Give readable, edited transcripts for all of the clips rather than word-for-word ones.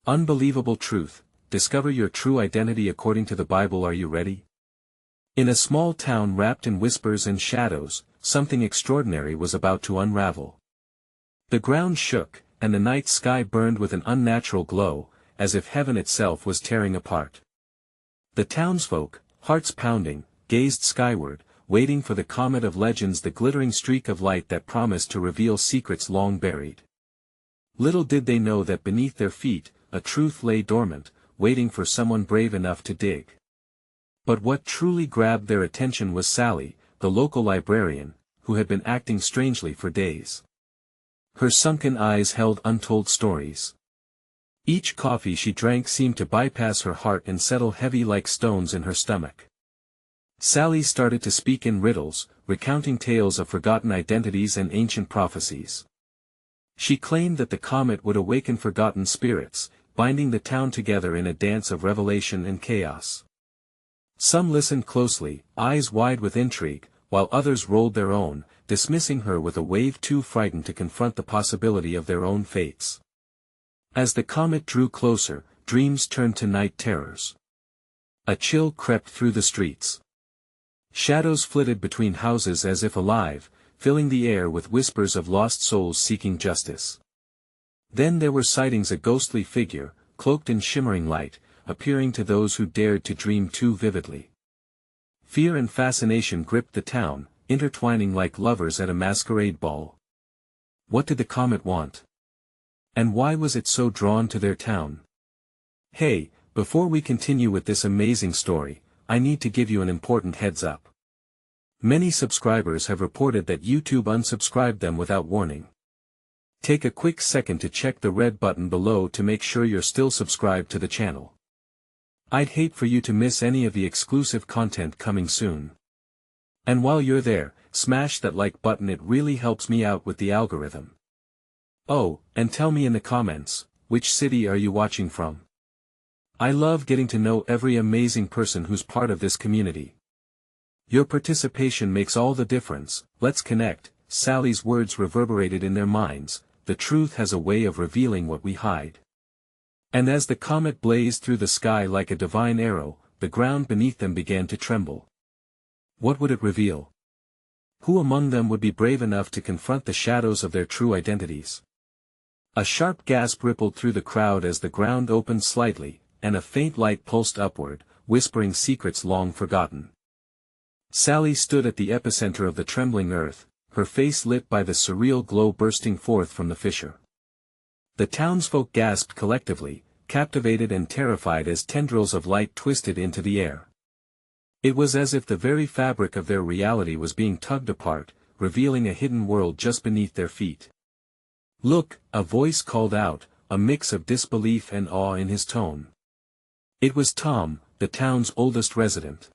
Unbelievable truth, discover your true identity according to the Bible. Are you ready? In a small town wrapped in whispers and shadows, something extraordinary was about to unravel. The ground shook, and the night sky burned with an unnatural glow, as if heaven itself was tearing apart. The townsfolk, hearts pounding, gazed skyward, waiting for the comet of legends, the glittering streak of light that promised to reveal secrets long buried. Little did they know that beneath their feet, a truth lay dormant, waiting for someone brave enough to dig. But what truly grabbed their attention was Sally, the local librarian, who had been acting strangely for days. Her sunken eyes held untold stories. Each coffee she drank seemed to bypass her heart and settle heavy like stones in her stomach. Sally started to speak in riddles, recounting tales of forgotten identities and ancient prophecies. She claimed that the comet would awaken forgotten spirits, binding the town together in a dance of revelation and chaos. Some listened closely, eyes wide with intrigue, while others rolled their own, dismissing her with a wave too frightened to confront the possibility of their own fates. As the comet drew closer, dreams turned to night terrors. A chill crept through the streets. Shadows flitted between houses as if alive, filling the air with whispers of lost souls seeking justice. Then there were sightings, a ghostly figure, cloaked in shimmering light, appearing to those who dared to dream too vividly. Fear and fascination gripped the town, intertwining like lovers at a masquerade ball. What did the comet want? And why was it so drawn to their town? Hey, before we continue with this amazing story, I need to give you an important heads up. Many subscribers have reported that YouTube unsubscribed them without warning. Take a quick second to check the red button below to make sure you're still subscribed to the channel. I'd hate for you to miss any of the exclusive content coming soon. And while you're there, smash that like button, it really helps me out with the algorithm. Oh, and tell me in the comments, which city are you watching from? I love getting to know every amazing person who's part of this community. Your participation makes all the difference. Let's connect. Sally's words reverberated in their minds. The truth has a way of revealing what we hide. And as the comet blazed through the sky like a divine arrow, the ground beneath them began to tremble. What would it reveal? Who among them would be brave enough to confront the shadows of their true identities? A sharp gasp rippled through the crowd as the ground opened slightly, and a faint light pulsed upward, whispering secrets long forgotten. Sally stood at the epicenter of the trembling earth, her face lit by the surreal glow bursting forth from the fissure. The townsfolk gasped collectively, captivated and terrified as tendrils of light twisted into the air. It was as if the very fabric of their reality was being tugged apart, revealing a hidden world just beneath their feet. Look, a voice called out, a mix of disbelief and awe in his tone. It was Tom, the town's oldest resident.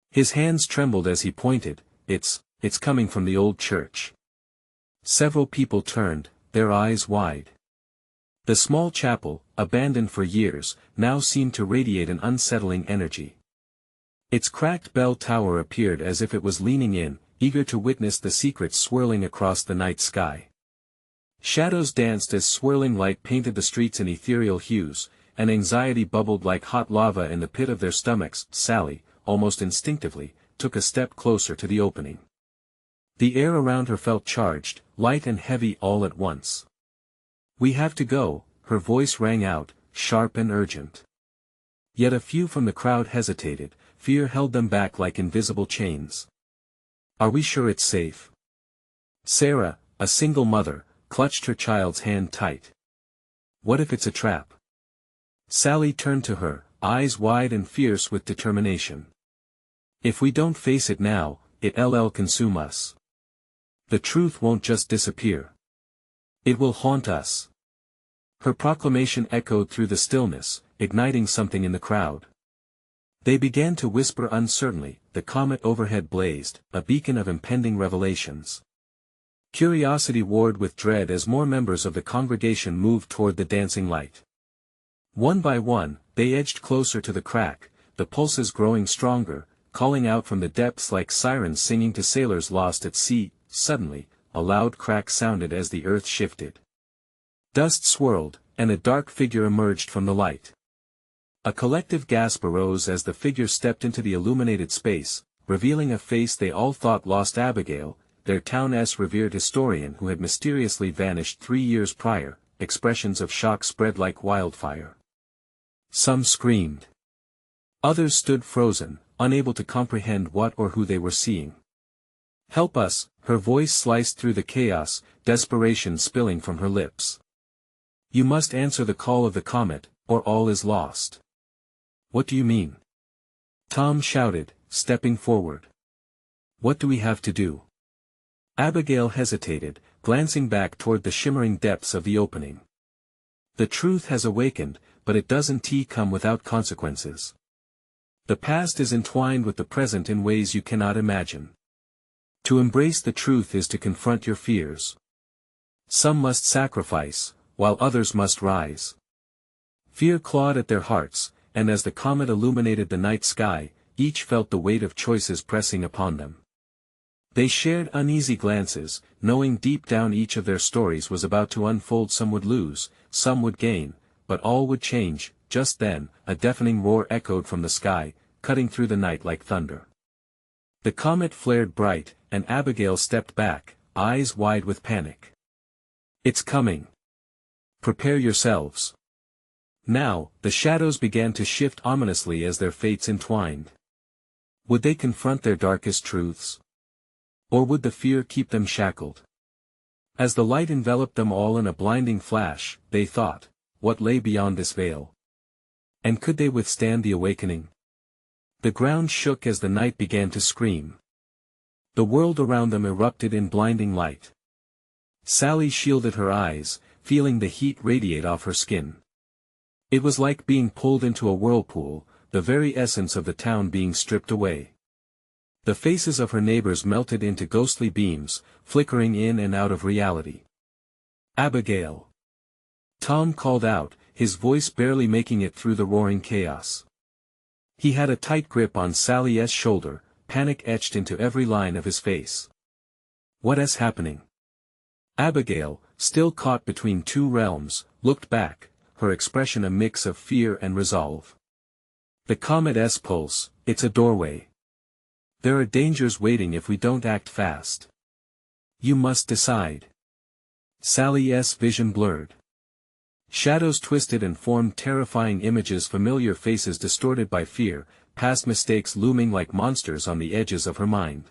His hands trembled as he pointed. It's coming from the old church. Several people turned, their eyes wide. The small chapel, abandoned for years, now seemed to radiate an unsettling energy. Its cracked bell tower appeared as if it was leaning in, eager to witness the secrets swirling across the night sky. Shadows danced as swirling light painted the streets in ethereal hues, and anxiety bubbled like hot lava in the pit of their stomachs. Sally, almost instinctively, took a step closer to the opening. The air around her felt charged, light and heavy all at once. "We have to go," her voice rang out, sharp and urgent. Yet a few from the crowd hesitated, fear held them back like invisible chains. "Are we sure it's safe?" Sarah, a single mother, clutched her child's hand tight. "What if it's a trap?" Sally turned to her, eyes wide and fierce with determination. "If we don't face it now, it'll consume us. The truth won't just disappear. It will haunt us." Her proclamation echoed through the stillness, igniting something in the crowd. They began to whisper uncertainly. The comet overhead blazed, a beacon of impending revelations. Curiosity warred with dread as more members of the congregation moved toward the dancing light. One by one, they edged closer to the crack, the pulses growing stronger, calling out from the depths like sirens singing to sailors lost at sea. Suddenly, a loud crack sounded as the earth shifted. Dust swirled, and a dark figure emerged from the light. A collective gasp arose as the figure stepped into the illuminated space, revealing a face they all thought lost: Abigail, their town's revered historian who had mysteriously vanished 3 years prior. Expressions of shock spread like wildfire. Some screamed. Others stood frozen, unable to comprehend what or who they were seeing. "Help us," her voice sliced through the chaos, desperation spilling from her lips. "You must answer the call of the comet, or all is lost." "What do you mean?" Tom shouted, stepping forward. "What do we have to do?" Abigail hesitated, glancing back toward the shimmering depths of the opening. "The truth has awakened, but it doesn't come without consequences. The past is entwined with the present in ways you cannot imagine. To embrace the truth is to confront your fears. Some must sacrifice, while others must rise." Fear clawed at their hearts, and as the comet illuminated the night sky, each felt the weight of choices pressing upon them. They shared uneasy glances, knowing deep down each of their stories was about to unfold. Some would lose, some would gain, but all would change. Just then, a deafening roar echoed from the sky, cutting through the night like thunder. The comet flared bright, and Abigail stepped back, eyes wide with panic. "It's coming. Prepare yourselves." Now, the shadows began to shift ominously as their fates entwined. Would they confront their darkest truths? Or would the fear keep them shackled? As the light enveloped them all in a blinding flash, they thought, what lay beyond this veil? And could they withstand the awakening? The ground shook as the night began to scream. The world around them erupted in blinding light. Sally shielded her eyes, feeling the heat radiate off her skin. It was like being pulled into a whirlpool, the very essence of the town being stripped away. The faces of her neighbors melted into ghostly beams, flickering in and out of reality. "Abigail!" Tom called out, his voice barely making it through the roaring chaos. He had a tight grip on Sally's shoulder, panic etched into every line of his face. "What is happening?" Abigail, still caught between two realms, looked back, her expression a mix of fear and resolve. "The comet's pulse, it's a doorway. There are dangers waiting if we don't act fast. You must decide." Sally's vision blurred. Shadows twisted and formed terrifying images, familiar faces distorted by fear, past mistakes looming like monsters on the edges of her mind.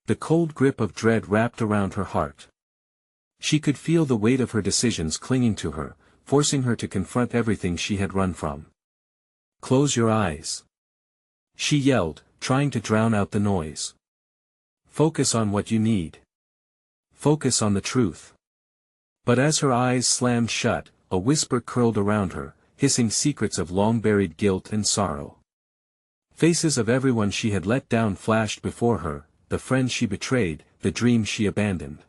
The cold grip of dread wrapped around her heart. She could feel the weight of her decisions clinging to her, forcing her to confront everything she had run from. "Close your eyes," she yelled, trying to drown out the noise. "Focus on what you need. Focus on the truth." But as her eyes slammed shut, a whisper curled around her, hissing secrets of long-buried guilt and sorrow. Faces of everyone she had let down flashed before her, the friends she betrayed, the dreams she abandoned.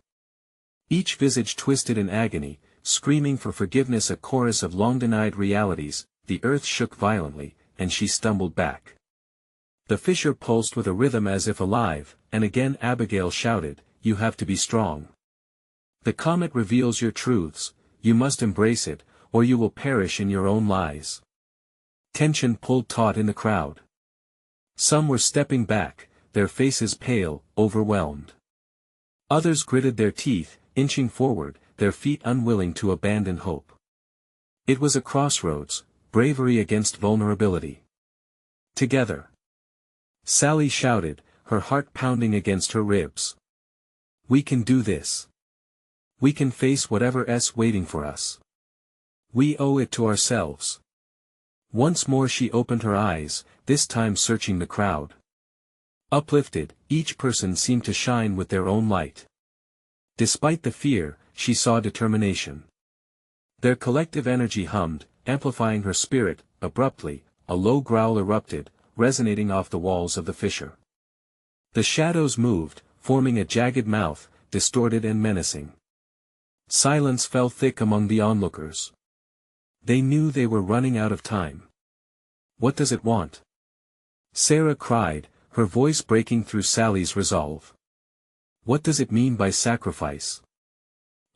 Each visage twisted in agony, screaming for forgiveness, a chorus of long-denied realities. The earth shook violently, and she stumbled back. The fissure pulsed with a rhythm as if alive, and again Abigail shouted, "You have to be strong. The comet reveals your truths, you must embrace it, or you will perish in your own lies." Tension pulled taut in the crowd. Some were stepping back, their faces pale, overwhelmed. Others gritted their teeth, inching forward, their feet unwilling to abandon hope. It was a crossroads, bravery against vulnerability. "Together!" Sally shouted, her heart pounding against her ribs. "We can do this. We can face whatever's waiting for us. We owe it to ourselves." Once more she opened her eyes, this time searching the crowd. Uplifted, each person seemed to shine with their own light. Despite the fear, she saw determination. Their collective energy hummed, amplifying her spirit. Abruptly, a low growl erupted, resonating off the walls of the fissure. The shadows moved, forming a jagged mouth, distorted and menacing. Silence fell thick among the onlookers. They knew they were running out of time. "What does it want?" Sarah cried, her voice breaking through Sally's resolve. "What does it mean by sacrifice?"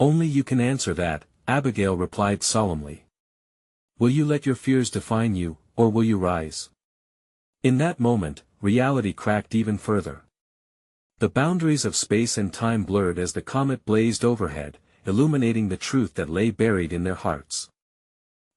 "Only you can answer that," Abigail replied solemnly. Will you let your fears define you, or will you rise? In that moment, reality cracked even further. The boundaries of space and time blurred as the comet blazed overhead, illuminating the truth that lay buried in their hearts.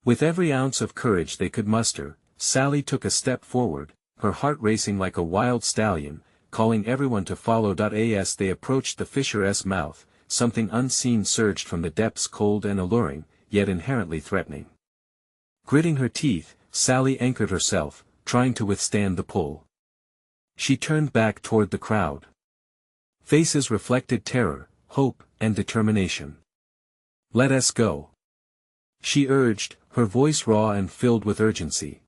With every ounce of courage they could muster, Sally took a step forward, her heart racing like a wild stallion, calling everyone to follow. As they approached the fisher's mouth, something unseen surged from the depths, cold and alluring, yet inherently threatening. Gritting her teeth, Sally anchored herself, trying to withstand the pull. She turned back toward the crowd. Faces reflected terror, hope, and determination. Let us go. She urged, her voice raw and filled with urgency.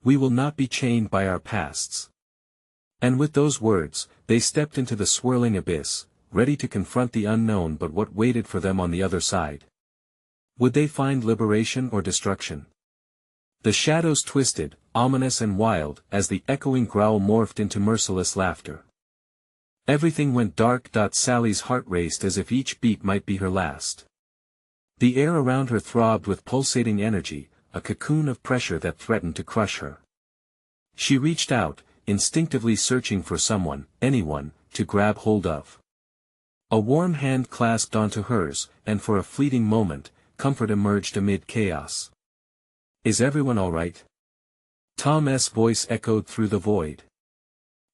We will not be chained by our pasts. And with those words, they stepped into the swirling abyss, ready to confront the unknown. But what waited for them on the other side? Would they find liberation or destruction? The shadows twisted, ominous and wild, as the echoing growl morphed into merciless laughter. Everything went dark. Sally's heart raced as if each beat might be her last. The air around her throbbed with pulsating energy, a cocoon of pressure that threatened to crush her. She reached out, instinctively searching for someone, anyone, to grab hold of. A warm hand clasped onto hers, and for a fleeting moment, comfort emerged amid chaos. Is everyone all right? Tom's voice echoed through the void.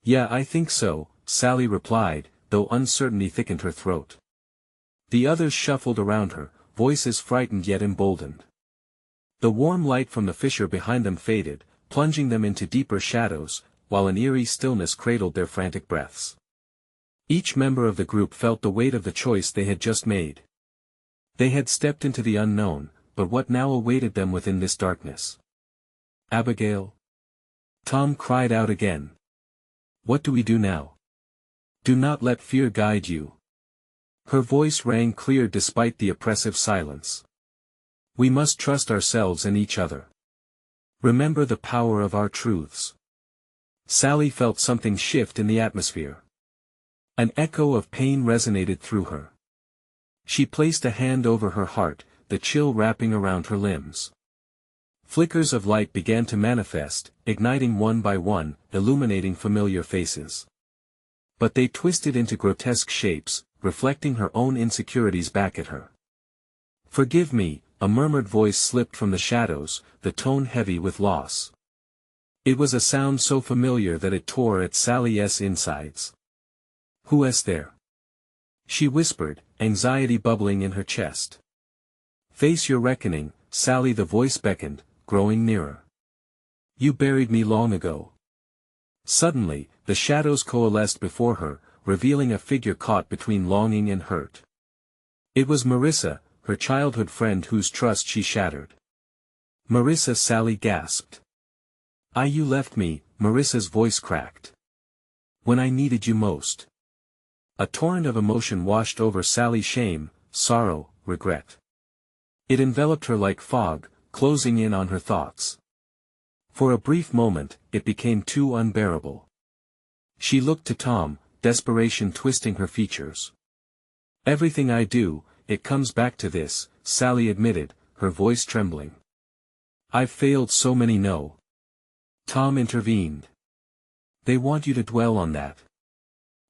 Yeah, I think so, Sally replied, though uncertainty thickened her throat. The others shuffled around her, voices frightened yet emboldened. The warm light from the fissure behind them faded, plunging them into deeper shadows, while an eerie stillness cradled their frantic breaths. Each member of the group felt the weight of the choice they had just made. They had stepped into the unknown, but what now awaited them within this darkness? Abigail? Tom cried out again. What do we do now? Do not let fear guide you. Her voice rang clear despite the oppressive silence. We must trust ourselves and each other. Remember the power of our truths. Sally felt something shift in the atmosphere. An echo of pain resonated through her. She placed a hand over her heart, the chill wrapping around her limbs. Flickers of light began to manifest, igniting one by one, illuminating familiar faces. But they twisted into grotesque shapes, reflecting her own insecurities back at her. Forgive me, a murmured voice slipped from the shadows, the tone heavy with loss. It was a sound so familiar that it tore at Sally's insides. Who is there? She whispered, anxiety bubbling in her chest. Face your reckoning, Sally, the voice beckoned, growing nearer. You buried me long ago. Suddenly, the shadows coalesced before her, revealing a figure caught between longing and hurt. It was Marissa, her childhood friend whose trust she shattered. Marissa, Sally gasped. You left me, Marissa's voice cracked. When I needed you most. A torrent of emotion washed over Sally: shame, sorrow, regret. It enveloped her like fog, closing in on her thoughts. For a brief moment, it became too unbearable. She looked to Tom, desperation twisting her features. Everything I do, it comes back to this, Sally admitted, her voice trembling. I've failed so many. No. Tom intervened. They want you to dwell on that.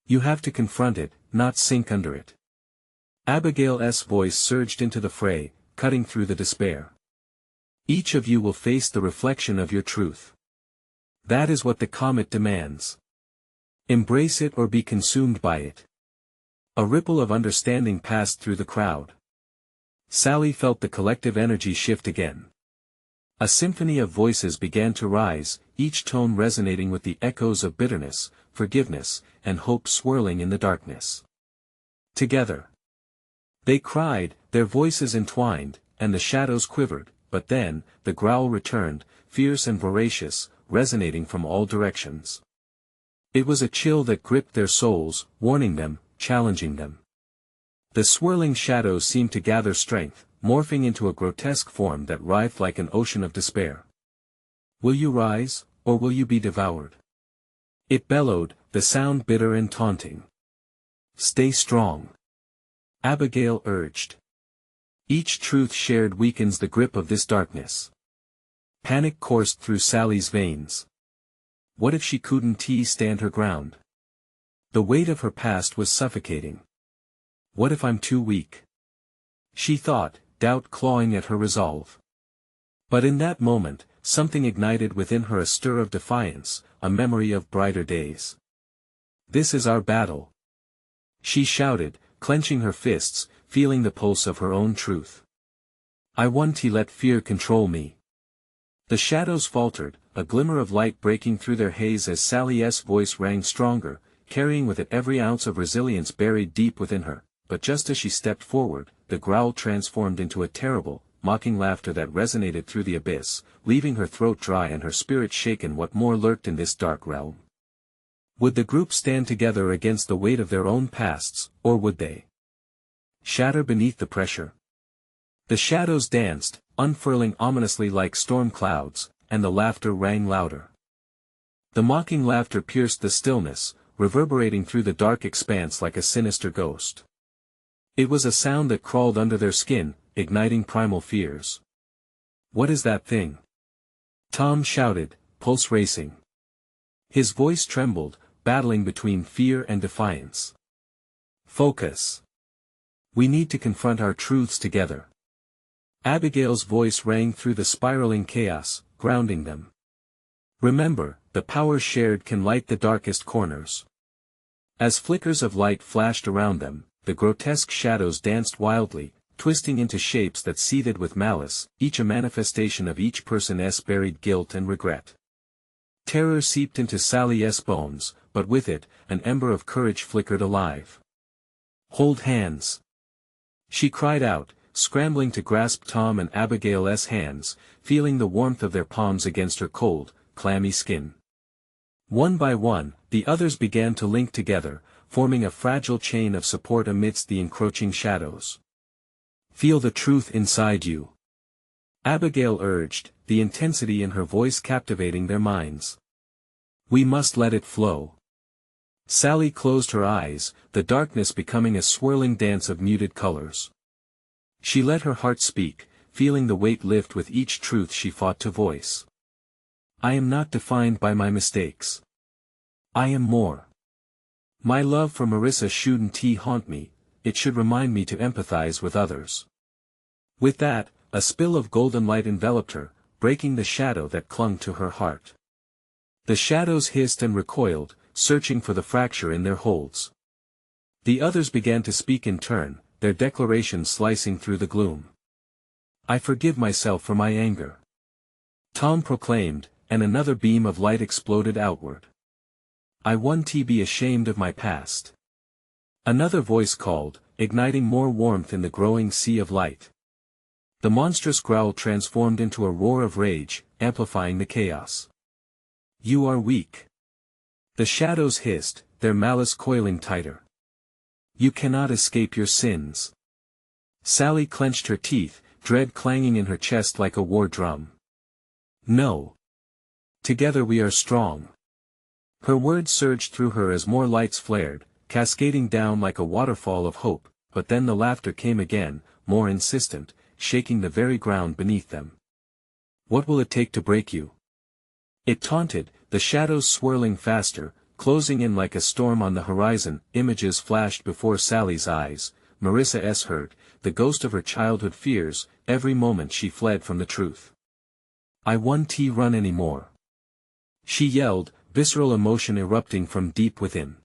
You have to confront it, not sink under it. Abigail's voice surged into the fray, cutting through the despair. Each of you will face the reflection of your truth. That is what the comet demands. Embrace it or be consumed by it. A ripple of understanding passed through the crowd. Sally felt the collective energy shift again. A symphony of voices began to rise, each tone resonating with the echoes of bitterness, forgiveness, and hope swirling in the darkness. Together, they cried, their voices entwined, and the shadows quivered, but then, the growl returned, fierce and voracious, resonating from all directions. It was a chill that gripped their souls, warning them, challenging them. The swirling shadows seemed to gather strength, morphing into a grotesque form that writhed like an ocean of despair. Will you rise, or will you be devoured? It bellowed, the sound bitter and taunting. Stay strong. Abigail urged. Each truth shared weakens the grip of this darkness. Panic coursed through Sally's veins. What if she couldn't stand her ground? The weight of her past was suffocating. What if I'm too weak? She thought, doubt clawing at her resolve. But in that moment, something ignited within her, a stir of defiance, a memory of brighter days. This is our battle, she shouted, clenching her fists, feeling the pulse of her own truth. I won't let fear control me. The shadows faltered, a glimmer of light breaking through their haze as Sally's voice rang stronger, carrying with it every ounce of resilience buried deep within her. But just as she stepped forward, the growl transformed into a terrible, mocking laughter that resonated through the abyss, leaving her throat dry and her spirit shaken. What more lurked in this dark realm? Would the group stand together against the weight of their own pasts, or would they shatter beneath the pressure? The shadows danced, unfurling ominously like storm clouds, and the laughter rang louder. The mocking laughter pierced the stillness, reverberating through the dark expanse like a sinister ghost. It was a sound that crawled under their skin, igniting primal fears. What is that thing? Tom shouted, pulse racing. His voice trembled, battling between fear and defiance. Focus. We need to confront our truths together. Abigail's voice rang through the spiraling chaos, grounding them. Remember, the power shared can light the darkest corners. As flickers of light flashed around them, the grotesque shadows danced wildly, twisting into shapes that seethed with malice, each a manifestation of each person's buried guilt and regret. Terror seeped into Sally's bones, but with it, an ember of courage flickered alive. Hold hands. She cried out, scrambling to grasp Tom and Abigail's hands, feeling the warmth of their palms against her cold, clammy skin. One by one, the others began to link together, forming a fragile chain of support amidst the encroaching shadows. Feel the truth inside you, Abigail urged, the intensity in her voice captivating their minds. We must let it flow. Sally closed her eyes, the darkness becoming a swirling dance of muted colors. She let her heart speak, feeling the weight lift with each truth she fought to voice. I am not defined by my mistakes. I am more. My love for Marissa shouldn't haunt me, it should remind me to empathize with others. With that, a spill of golden light enveloped her, breaking the shadow that clung to her heart. The shadows hissed and recoiled, searching for the fracture in their holds. The others began to speak in turn, their declarations slicing through the gloom. I forgive myself for my anger, Tom proclaimed, and another beam of light exploded outward. I won't be ashamed of my past. Another voice called, igniting more warmth in the growing sea of light. The monstrous growl transformed into a roar of rage, amplifying the chaos. You are weak. The shadows hissed, their malice coiling tighter. You cannot escape your sins. Sally clenched her teeth, dread clanging in her chest like a war drum. No. Together we are strong. Her words surged through her as more lights flared, cascading down like a waterfall of hope, but then the laughter came again, more insistent, shaking the very ground beneath them. What will it take to break you? It taunted, the shadows swirling faster, closing in like a storm on the horizon. Images flashed before Sally's eyes, Marissa hurt, the ghost of her childhood fears. Every moment she fled from the truth. I won't run anymore, she yelled, visceral emotion erupting from deep within.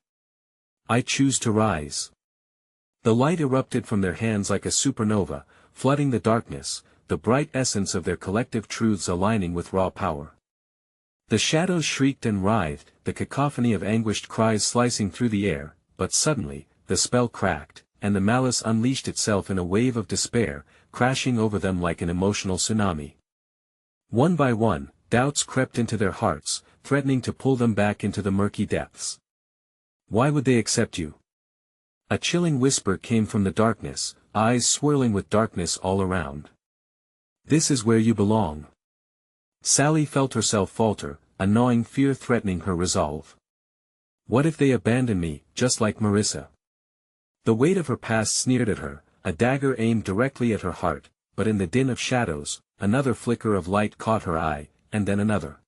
I choose to rise. The light erupted from their hands like a supernova, flooding the darkness, the bright essence of their collective truths aligning with raw power. The shadows shrieked and writhed, the cacophony of anguished cries slicing through the air, but suddenly, the spell cracked, and the malice unleashed itself in a wave of despair, crashing over them like an emotional tsunami. One by one, doubts crept into their hearts, threatening to pull them back into the murky depths. Why would they accept you? A chilling whisper came from the darkness, eyes swirling with darkness all around. This is where you belong. Sally felt herself falter, a gnawing fear threatening her resolve. What if they abandon me, just like Marissa? The weight of her past sneered at her, a dagger aimed directly at her heart, but in the din of shadows, another flicker of light caught her eye, and then another.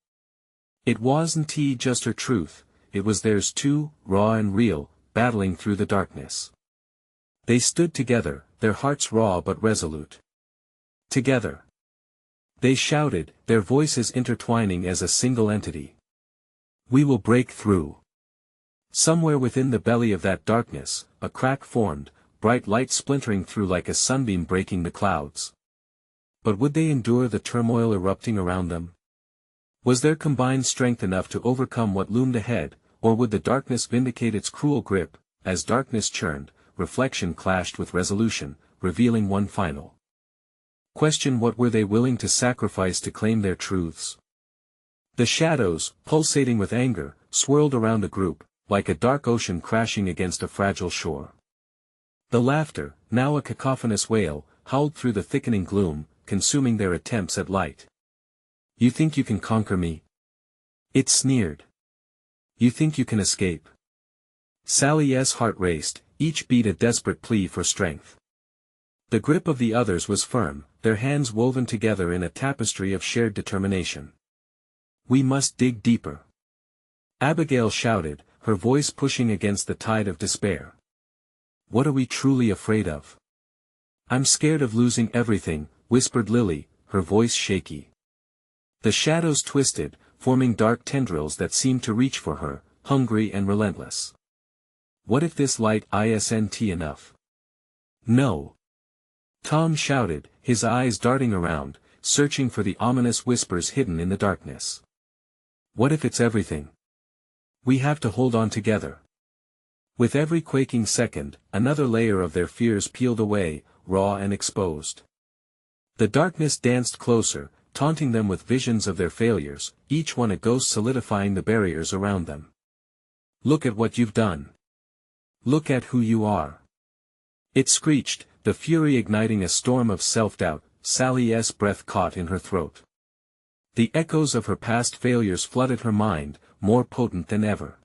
It wasn't just her truth, it was theirs too, raw and real, battling through the darkness. They stood together, their hearts raw but resolute. Together. They shouted, their voices intertwining as a single entity. We will break through. Somewhere within the belly of that darkness, a crack formed, bright light splintering through like a sunbeam breaking the clouds. But would they endure the turmoil erupting around them? Was their combined strength enough to overcome what loomed ahead, or would the darkness vindicate its cruel grip? As darkness churned, reflection clashed with resolution, revealing one final question: what were they willing to sacrifice to claim their truths? The shadows, pulsating with anger, swirled around the group, like a dark ocean crashing against a fragile shore. The laughter, now a cacophonous wail, howled through the thickening gloom, consuming their attempts at light. You think you can conquer me? It sneered. You think you can escape? Sally's heart raced, each beat a desperate plea for strength. The grip of the others was firm, their hands woven together in a tapestry of shared determination. We must dig deeper. Abigail shouted, her voice pushing against the tide of despair. What are we truly afraid of? I'm scared of losing everything, whispered Lily, her voice shaky. The shadows twisted, forming dark tendrils that seemed to reach for her, hungry and relentless. What if this light isn't enough? No. Tom shouted, his eyes darting around, searching for the ominous whispers hidden in the darkness. What if it's everything? We have to hold on together. With every quaking second, another layer of their fears peeled away, raw and exposed. The darkness danced closer, taunting them with visions of their failures, each one a ghost solidifying the barriers around them. Look at what you've done. Look at who you are. It screeched, the fury igniting a storm of self-doubt. Sally's breath caught in her throat. The echoes of her past failures flooded her mind, more potent than ever.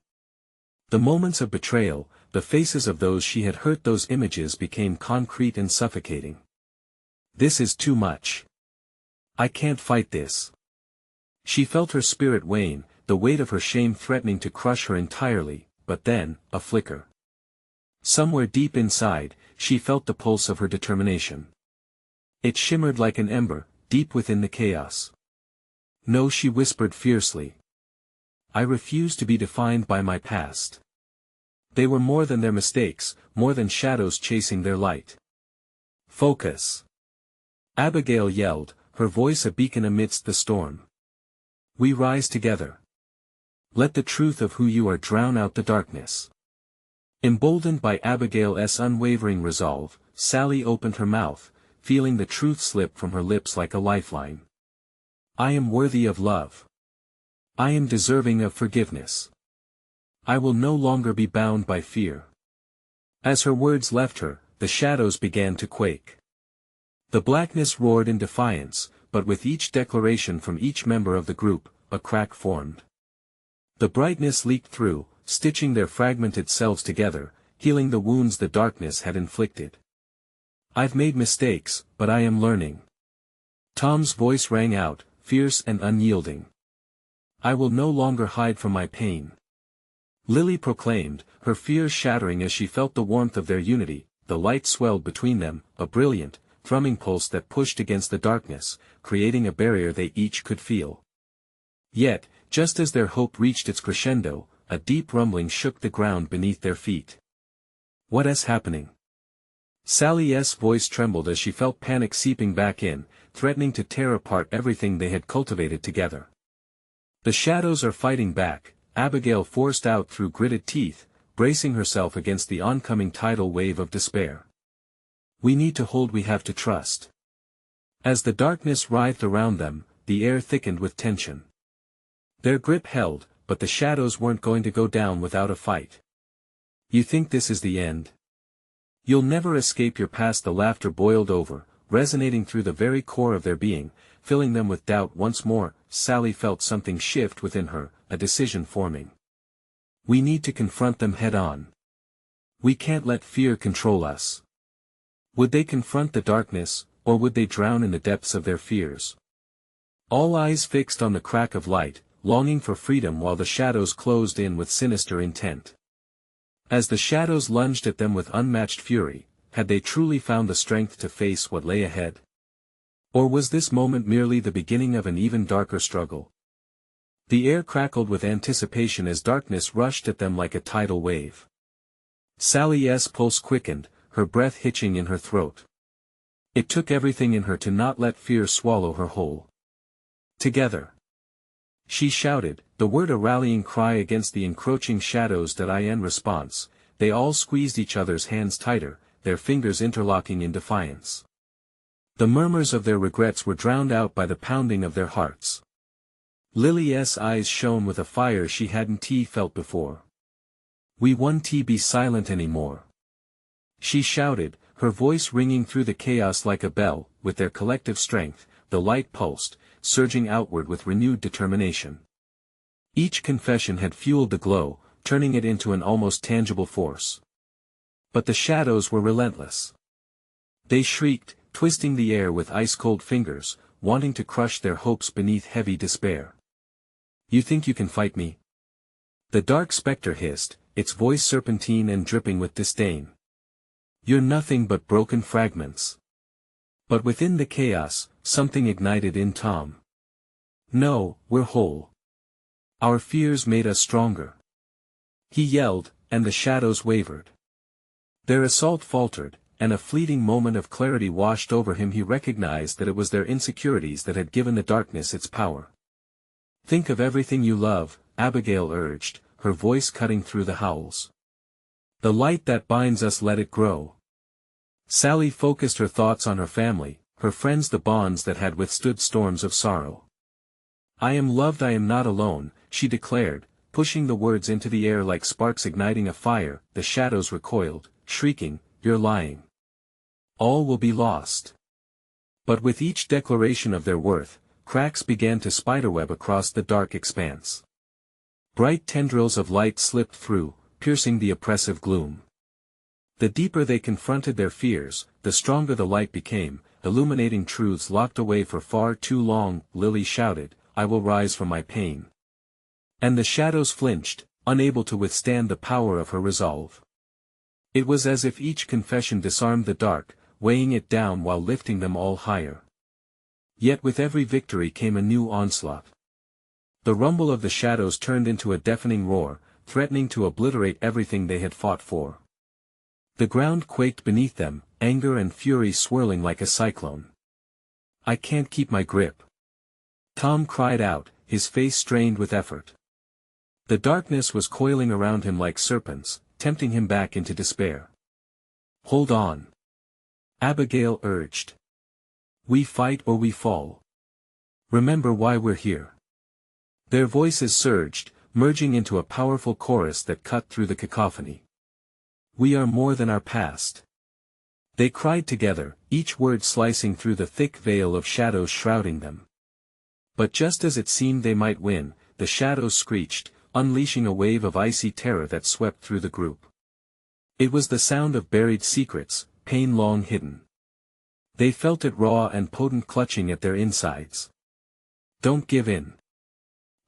The moments of betrayal, the faces of those she had hurt, those images became concrete and suffocating. This is too much. I can't fight this. She felt her spirit wane, the weight of her shame threatening to crush her entirely, but then, a flicker. Somewhere deep inside, she felt the pulse of her determination. It shimmered like an ember, deep within the chaos. No, she whispered fiercely. I refuse to be defined by my past. They were more than their mistakes, more than shadows chasing their light. Focus. Abigail yelled, her voice a beacon amidst the storm. We rise together. Let the truth of who you are drown out the darkness. Emboldened by Abigail's unwavering resolve, Sally opened her mouth, feeling the truth slip from her lips like a lifeline. I am worthy of love. I am deserving of forgiveness. I will no longer be bound by fear. As her words left her, the shadows began to quake. The blackness roared in defiance, but with each declaration from each member of the group, a crack formed. The brightness leaked through, stitching their fragmented selves together, healing the wounds the darkness had inflicted. I've made mistakes, but I am learning. Tom's voice rang out, fierce and unyielding. I will no longer hide from my pain. Lily proclaimed, her fears shattering as she felt the warmth of their unity. The light swelled between them, a brilliant, thrumming pulse that pushed against the darkness, creating a barrier they each could feel. Yet, just as their hope reached its crescendo, a deep rumbling shook the ground beneath their feet. What is happening? Sally's voice trembled as she felt panic seeping back in, threatening to tear apart everything they had cultivated together. The shadows are fighting back, Abigail forced out through gritted teeth, bracing herself against the oncoming tidal wave of despair. We need to hold, we have to trust. As the darkness writhed around them, the air thickened with tension. Their grip held, but the shadows weren't going to go down without a fight. You think this is the end? You'll never escape your past. The laughter boiled over, resonating through the very core of their being, filling them with doubt once more. Sally felt something shift within her, a decision forming. We need to confront them head on. We can't let fear control us. Would they confront the darkness, or would they drown in the depths of their fears? All eyes fixed on the crack of light, longing for freedom while the shadows closed in with sinister intent. As the shadows lunged at them with unmatched fury, had they truly found the strength to face what lay ahead? Or was this moment merely the beginning of an even darker struggle? The air crackled with anticipation as darkness rushed at them like a tidal wave. Sally's pulse quickened, her breath hitching in her throat. It took everything in her to not let fear swallow her whole. Together, she shouted, the word a rallying cry against the encroaching shadows. In response, they all squeezed each other's hands tighter, their fingers interlocking in defiance. The murmurs of their regrets were drowned out by the pounding of their hearts. Lily's eyes shone with a fire she hadn't felt before. We won't be silent anymore, she shouted, her voice ringing through the chaos like a bell. With their collective strength, the light pulsed, surging outward with renewed determination. Each confession had fueled the glow, turning it into an almost tangible force. But the shadows were relentless. They shrieked, twisting the air with ice-cold fingers, wanting to crush their hopes beneath heavy despair. You think you can fight me? The dark specter hissed, its voice serpentine and dripping with disdain. You're nothing but broken fragments. But within the chaos, something ignited in Tom. No, we're whole. Our fears made us stronger. He yelled, and the shadows wavered. Their assault faltered, and a fleeting moment of clarity washed over him. He recognized that it was their insecurities that had given the darkness its power. Think of everything you love, Abigail urged, her voice cutting through the howls. The light that binds us, let it grow. Sally focused her thoughts on her family, her friends, the bonds that had withstood storms of sorrow. I am loved, I am not alone, she declared, pushing the words into the air like sparks igniting a fire. The shadows recoiled, shrieking, you're lying. All will be lost. But with each declaration of their worth, cracks began to spiderweb across the dark expanse. Bright tendrils of light slipped through, piercing the oppressive gloom. The deeper they confronted their fears, the stronger the light became, illuminating truths locked away for far too long. Lily shouted, I will rise from my pain. And the shadows flinched, unable to withstand the power of her resolve. It was as if each confession disarmed the dark, weighing it down while lifting them all higher. Yet with every victory came a new onslaught. The rumble of the shadows turned into a deafening roar, threatening to obliterate everything they had fought for. The ground quaked beneath them, anger and fury swirling like a cyclone. I can't keep my grip, Tom cried out, his face strained with effort. The darkness was coiling around him like serpents, tempting him back into despair. Hold on, Abigail urged. We fight or we fall. Remember why we're here. Their voices surged, merging into a powerful chorus that cut through the cacophony. We are more than our past. They cried together, each word slicing through the thick veil of shadows shrouding them. But just as it seemed they might win, the shadows screeched, unleashing a wave of icy terror that swept through the group. It was the sound of buried secrets, pain long hidden. They felt it raw and potent, clutching at their insides. Don't give in,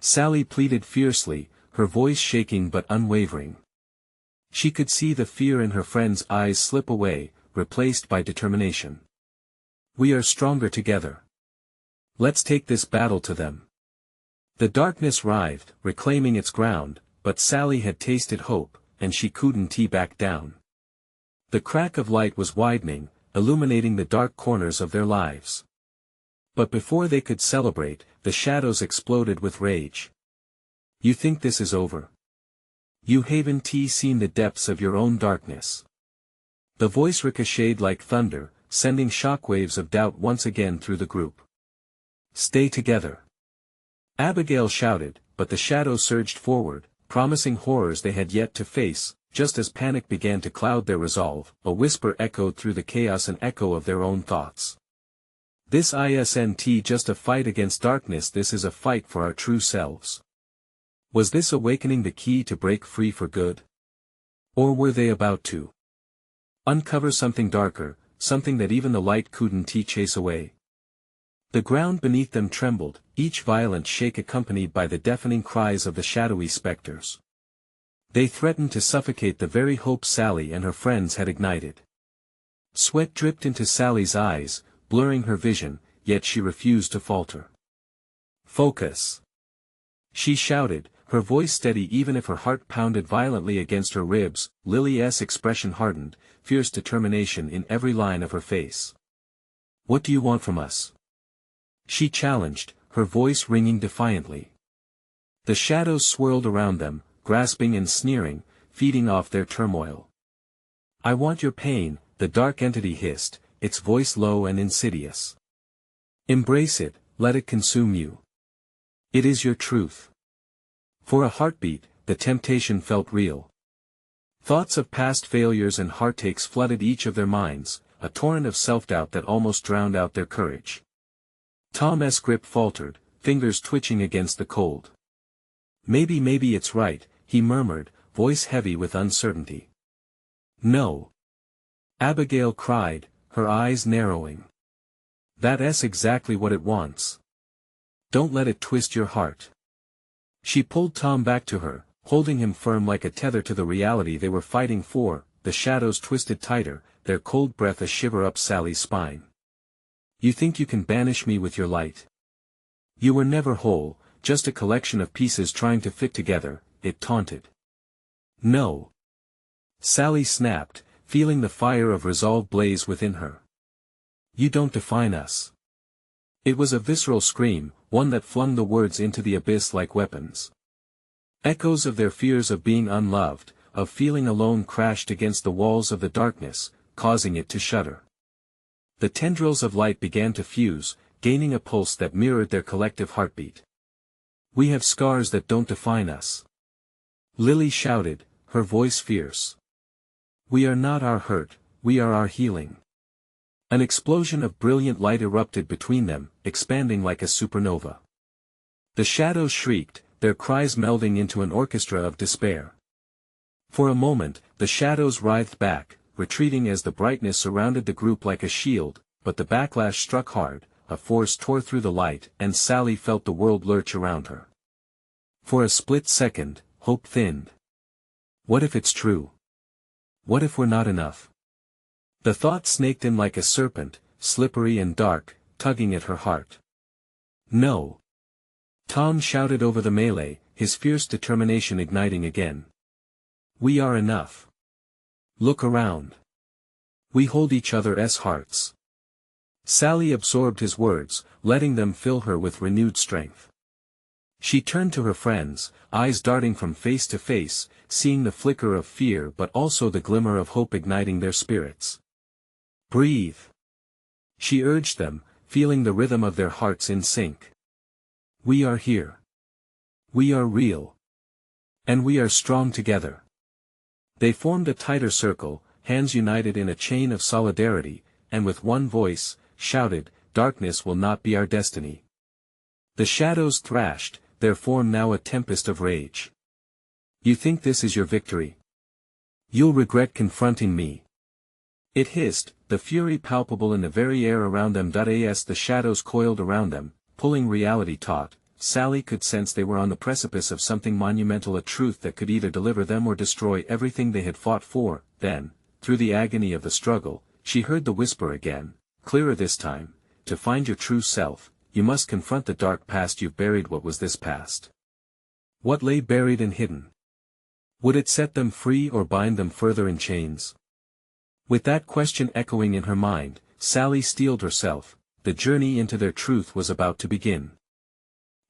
Sally pleaded fiercely, her voice shaking but unwavering. She could see the fear in her friend's eyes slip away, replaced by determination. We are stronger together. Let's take this battle to them. The darkness writhed, reclaiming its ground, but Sally had tasted hope, and she couldn't back down. The crack of light was widening, illuminating the dark corners of their lives. But before they could celebrate, the shadows exploded with rage. You think this is over? You haven't seen the depths of your own darkness. The voice ricocheted like thunder, sending shockwaves of doubt once again through the group. Stay together, Abigail shouted, but the shadows surged forward, promising horrors they had yet to face. Just as panic began to cloud their resolve, a whisper echoed through the chaos, an echo of their own thoughts. This isn't just a fight against darkness, this is a fight for our true selves. Was this awakening the key to break free for good? Or were they about to uncover something darker, something that even the light couldn't chase away. The ground beneath them trembled, each violent shake accompanied by the deafening cries of the shadowy specters. They threatened to suffocate the very hope Sally and her friends had ignited. Sweat dripped into Sally's eyes, blurring her vision, yet she refused to falter. "Focus!" she shouted, her voice steady even if her heart pounded violently against her ribs. Lily's expression hardened, fierce determination in every line of her face. "What do you want from us?" she challenged, her voice ringing defiantly. The shadows swirled around them, grasping and sneering, feeding off their turmoil. "I want your pain," the dark entity hissed, its voice low and insidious. "Embrace it, let it consume you. It is your truth." For a heartbeat, the temptation felt real. Thoughts of past failures and heartaches flooded each of their minds, a torrent of self-doubt that almost drowned out their courage. Tom's grip faltered, fingers twitching against the cold. Maybe it's right," he murmured, voice heavy with uncertainty. "No!" Abigail cried, her eyes narrowing. "That's exactly what it wants. Don't let it twist your heart." She pulled Tom back to her, holding him firm like a tether to the reality they were fighting for. The shadows twisted tighter, their cold breath a shiver up Sally's spine. "You think you can banish me with your light? You were never whole, just a collection of pieces trying to fit together," it taunted. "No!" Sally snapped, feeling the fire of resolve blaze within her. "You don't define us." It was a visceral scream, one that flung the words into the abyss like weapons. Echoes of their fears of being unloved, of feeling alone crashed against the walls of the darkness, causing it to shudder. The tendrils of light began to fuse, gaining a pulse that mirrored their collective heartbeat. "We have scars that don't define us," Lily shouted, her voice fierce. "We are not our hurt, we are our healing." An explosion of brilliant light erupted between them, expanding like a supernova. The shadows shrieked, their cries melding into an orchestra of despair. For a moment, the shadows writhed back, retreating as the brightness surrounded the group like a shield, but the backlash struck hard, a force tore through the light, and Sally felt the world lurch around her. For a split second, hope thinned. What if it's true? What if we're not enough? The thought snaked in like a serpent, slippery and dark, tugging at her heart. "No!" Tom shouted over the melee, his fierce determination igniting again. "We are enough. Look around. We hold each other's hearts." Sally absorbed his words, letting them fill her with renewed strength. She turned to her friends, eyes darting from face to face, seeing the flicker of fear but also the glimmer of hope igniting their spirits. "Breathe," she urged them, feeling the rhythm of their hearts in sync. "We are here. We are real. And we are strong together." They formed a tighter circle, hands united in a chain of solidarity, and with one voice, shouted, "Darkness will not be our destiny." The shadows thrashed, their form now a tempest of rage. "You think this is your victory? You'll regret confronting me." It hissed, the fury palpable in the very air around them. As the shadows coiled around them, pulling reality taut, Sally could sense they were on the precipice of something monumental, a truth that could either deliver them or destroy everything they had fought for. Then, through the agony of the struggle, she heard the whisper again, clearer this time, "To find your true self, you must confront the dark past you've buried." What was this past? What lay buried and hidden? Would it set them free or bind them further in chains? With that question echoing in her mind, Sally steeled herself. The journey into their truth was about to begin.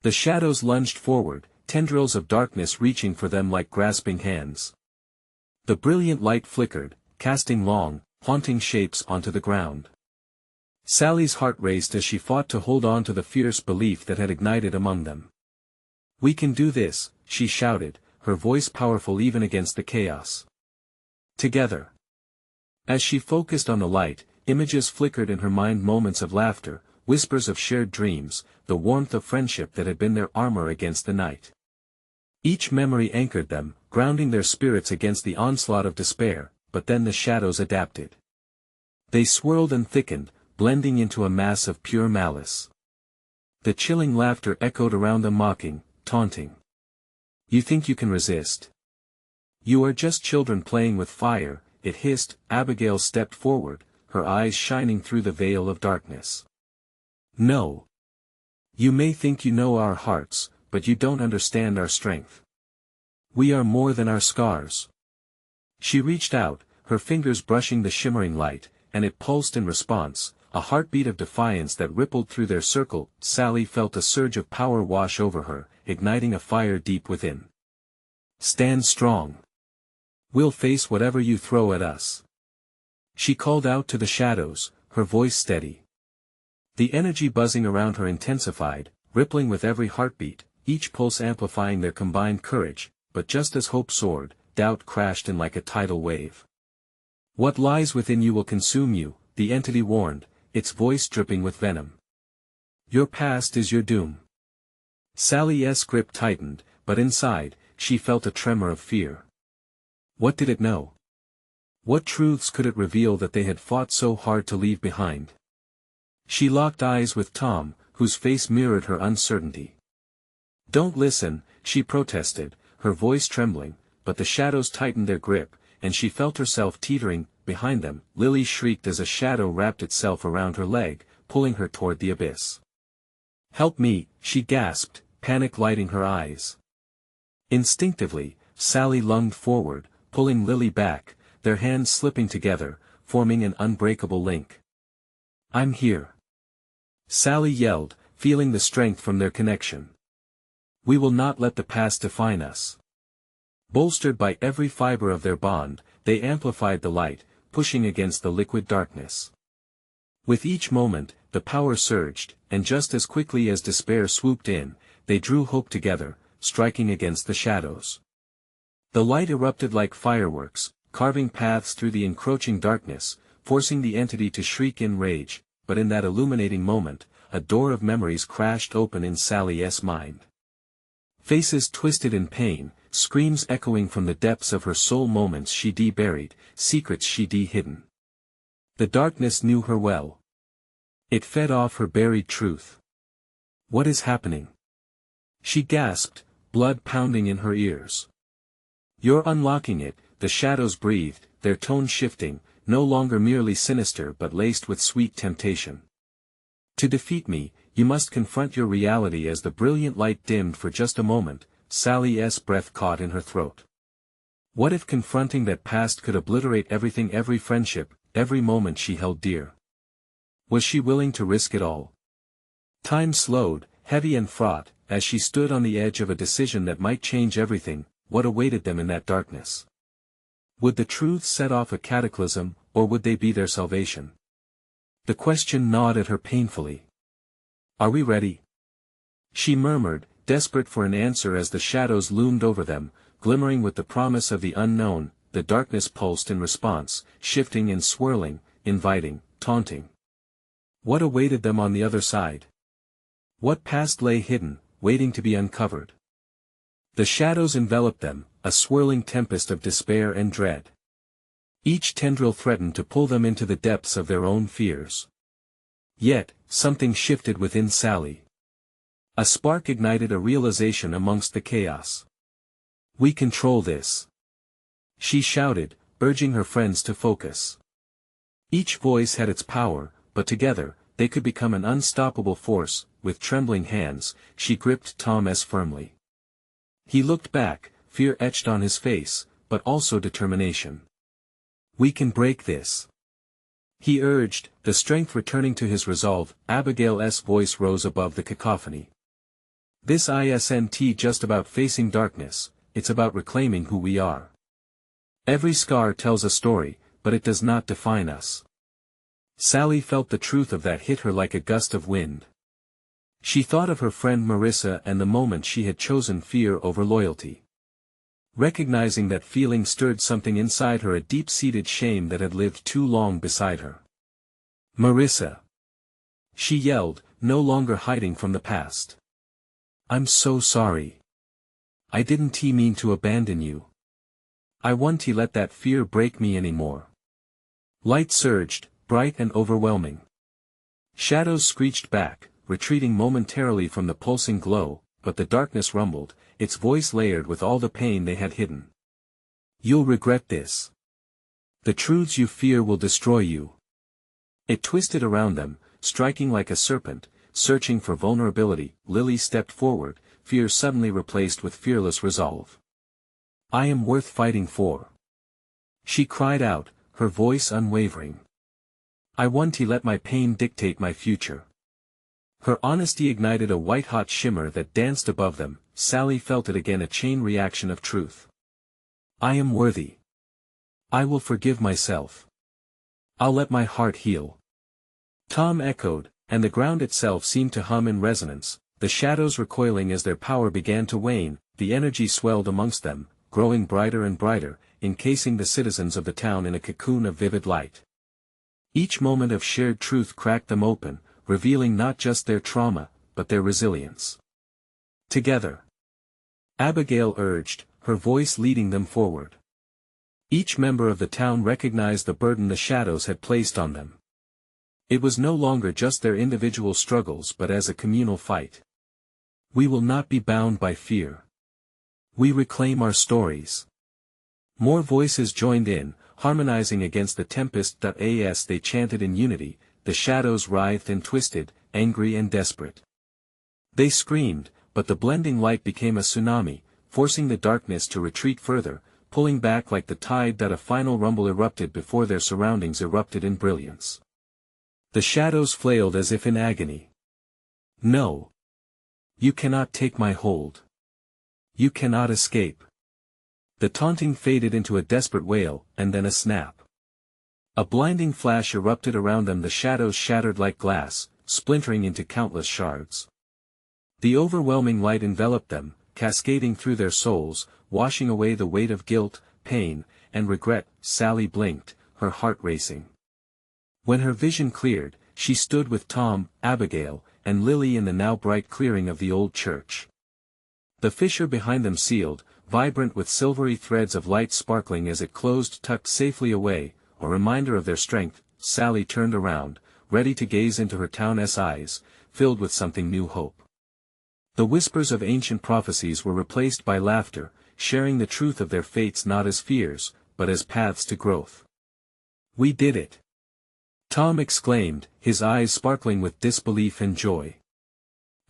The shadows lunged forward, tendrils of darkness reaching for them like grasping hands. The brilliant light flickered, casting long, haunting shapes onto the ground. Sally's heart raced as she fought to hold on to the fierce belief that had ignited among them. "We can do this," she shouted, her voice powerful even against the chaos. "Together." As she focused on the light, images flickered in her mind, moments of laughter, whispers of shared dreams, the warmth of friendship that had been their armor against the night. Each memory anchored them, grounding their spirits against the onslaught of despair, but then the shadows adapted. They swirled and thickened, blending into a mass of pure malice. The chilling laughter echoed around them, mocking, taunting. You think you can resist? You are just children playing with fire, it hissed. Abigail stepped forward, her eyes shining through the veil of darkness. No. You may think you know our hearts, but you don't understand our strength. We are more than our scars. She reached out, her fingers brushing the shimmering light, and it pulsed in response, a heartbeat of defiance that rippled through their circle. Sally felt a surge of power wash over her, igniting a fire deep within. Stand strong. We'll face whatever you throw at us. She called out to the shadows, her voice steady. The energy buzzing around her intensified, rippling with every heartbeat, each pulse amplifying their combined courage, but just as hope soared, doubt crashed in like a tidal wave. What lies within you will consume you, the entity warned, its voice dripping with venom. Your past is your doom. Sally's grip tightened, but inside, she felt a tremor of fear. What did it know? What truths could it reveal that they had fought so hard to leave behind? She locked eyes with Tom, whose face mirrored her uncertainty. Don't listen, she protested, her voice trembling, but the shadows tightened their grip, and she felt herself teetering. Behind them, Lily shrieked as a shadow wrapped itself around her leg, pulling her toward the abyss. Help me, she gasped, panic lighting her eyes. Instinctively, Sally lunged forward, pulling Lily back, their hands slipping together, forming an unbreakable link. I'm here. Sally yelled, feeling the strength from their connection. We will not let the past define us. Bolstered by every fiber of their bond, they amplified the light, pushing against the liquid darkness. With each moment, the power surged, and just as quickly as despair swooped in, they drew hope together, striking against the shadows. The light erupted like fireworks, carving paths through the encroaching darkness, forcing the entity to shriek in rage, but in that illuminating moment, a door of memories crashed open in Sally's mind. Faces twisted in pain, screams echoing from the depths of her soul, moments she buried, secrets she hidden. The darkness knew her well. It fed off her buried truth. What is happening? She gasped, blood pounding in her ears. You're unlocking it, the shadows breathed, their tone shifting, no longer merely sinister but laced with sweet temptation. To defeat me, you must confront your reality. As the brilliant light dimmed for just a moment, Sally's breath caught in her throat. What if confronting that past could obliterate everything, every friendship, every moment she held dear? Was she willing to risk it all? Time slowed, heavy and fraught, as she stood on the edge of a decision that might change everything. What awaited them in that darkness? Would the truth set off a cataclysm, or would they be their salvation? The question gnawed at her painfully. Are we ready? She murmured, desperate for an answer as the shadows loomed over them, glimmering with the promise of the unknown. The darkness pulsed in response, shifting and swirling, inviting, taunting. What awaited them on the other side? What past lay hidden, waiting to be uncovered? The shadows enveloped them, a swirling tempest of despair and dread. Each tendril threatened to pull them into the depths of their own fears. Yet, something shifted within Sally. A spark ignited a realization amongst the chaos. We control this. She shouted, urging her friends to focus. Each voice had its power, but together, they could become an unstoppable force. With trembling hands, she gripped Thomas firmly. He looked back, fear etched on his face, but also determination. We can break this. He urged, the strength returning to his resolve. Abigail's voice rose above the cacophony. This isn't just about facing darkness, it's about reclaiming who we are. Every scar tells a story, but it does not define us. Sally felt the truth of that hit her like a gust of wind. She thought of her friend Marissa and the moment she had chosen fear over loyalty. Recognizing that feeling stirred something inside her, a deep-seated shame that had lived too long beside her. Marissa! She yelled, no longer hiding from the past. I'm so sorry. I didn't mean to abandon you. I won't let that fear break me anymore. Light surged, bright and overwhelming. Shadows screeched back, retreating momentarily from the pulsing glow, but the darkness rumbled, its voice layered with all the pain they had hidden. You'll regret this. The truths you fear will destroy you. It twisted around them, striking like a serpent, searching for vulnerability. Lily stepped forward, fear suddenly replaced with fearless resolve. I am worth fighting for. She cried out, her voice unwavering. I won't let my pain dictate my future. Her honesty ignited a white-hot shimmer that danced above them. Sally felt it again, a chain reaction of truth. I am worthy. I will forgive myself. I'll let my heart heal. Tom echoed, and the ground itself seemed to hum in resonance, the shadows recoiling as their power began to wane. The energy swelled amongst them, growing brighter and brighter, encasing the citizens of the town in a cocoon of vivid light. Each moment of shared truth cracked them open, revealing not just their trauma, but their resilience. Together. Abigail urged, her voice leading them forward. Each member of the town recognized the burden the shadows had placed on them. It was no longer just their individual struggles but as a communal fight. We will not be bound by fear. We reclaim our stories. More voices joined in, harmonizing against the tempest. As they chanted in unity, the shadows writhed and twisted, angry and desperate. They screamed, but the blending light became a tsunami, forcing the darkness to retreat further, pulling back like the tide. A final rumble erupted before their surroundings erupted in brilliance. The shadows flailed as if in agony. No. You cannot take my hold. You cannot escape. The taunting faded into a desperate wail, and then a snap. A blinding flash erupted around them. The shadows shattered like glass, splintering into countless shards. The overwhelming light enveloped them, cascading through their souls, washing away the weight of guilt, pain, and regret. Sally blinked, her heart racing. When her vision cleared, she stood with Tom, Abigail, and Lily in the now bright clearing of the old church. The fissure behind them sealed, vibrant with silvery threads of light sparkling as it closed, tucked safely away, a reminder of their strength. Sally turned around, ready to gaze into her town's eyes, filled with something new: hope. The whispers of ancient prophecies were replaced by laughter, sharing the truth of their fates not as fears, but as paths to growth. We did it! Tom exclaimed, his eyes sparkling with disbelief and joy.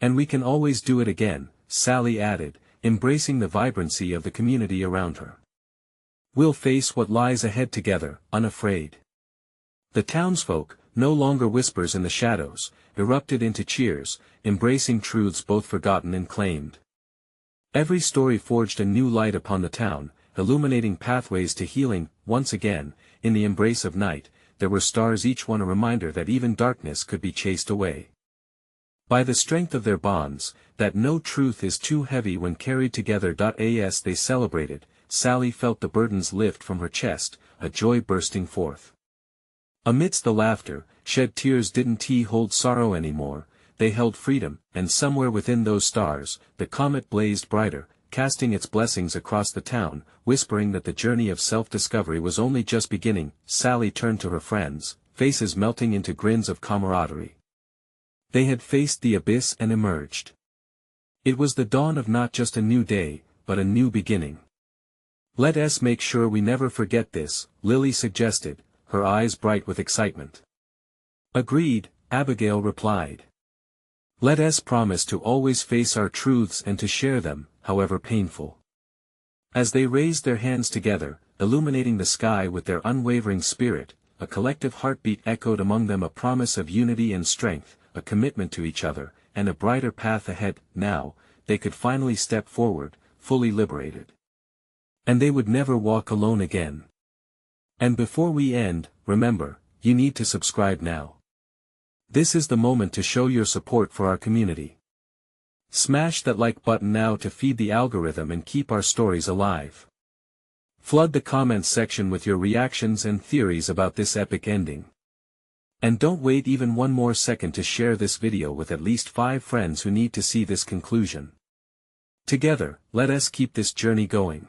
And we can always do it again, Sally added, embracing the vibrancy of the community around her. We'll face what lies ahead together, unafraid. The townsfolk, no longer whispers in the shadows, erupted into cheers, embracing truths both forgotten and claimed. Every story forged a new light upon the town, illuminating pathways to healing. Once again, in the embrace of night, there were stars, each one a reminder that even darkness could be chased away. By the strength of their bonds, that no truth is too heavy when carried together. As they celebrated, Sally felt the burdens lift from her chest, a joy bursting forth. Amidst the laughter, shed tears didn't hold sorrow anymore, they held freedom, and somewhere within those stars, the comet blazed brighter, casting its blessings across the town, whispering that the journey of self-discovery was only just beginning. Sally turned to her friends, faces melting into grins of camaraderie. They had faced the abyss and emerged. It was the dawn of not just a new day, but a new beginning. Let us make sure we never forget this, Lily suggested, her eyes bright with excitement. Agreed, Abigail replied. Let us promise to always face our truths and to share them, however painful. As they raised their hands together, illuminating the sky with their unwavering spirit, a collective heartbeat echoed among them, a promise of unity and strength, a commitment to each other, and a brighter path ahead. Now, they could finally step forward, fully liberated. And they would never walk alone again. And before we end, remember, you need to subscribe now. This is the moment to show your support for our community. Smash that like button now to feed the algorithm and keep our stories alive. Flood the comments section with your reactions and theories about this epic ending. And don't wait even one more second to share this video with at least 5 friends who need to see this conclusion. Together, let us keep this journey going.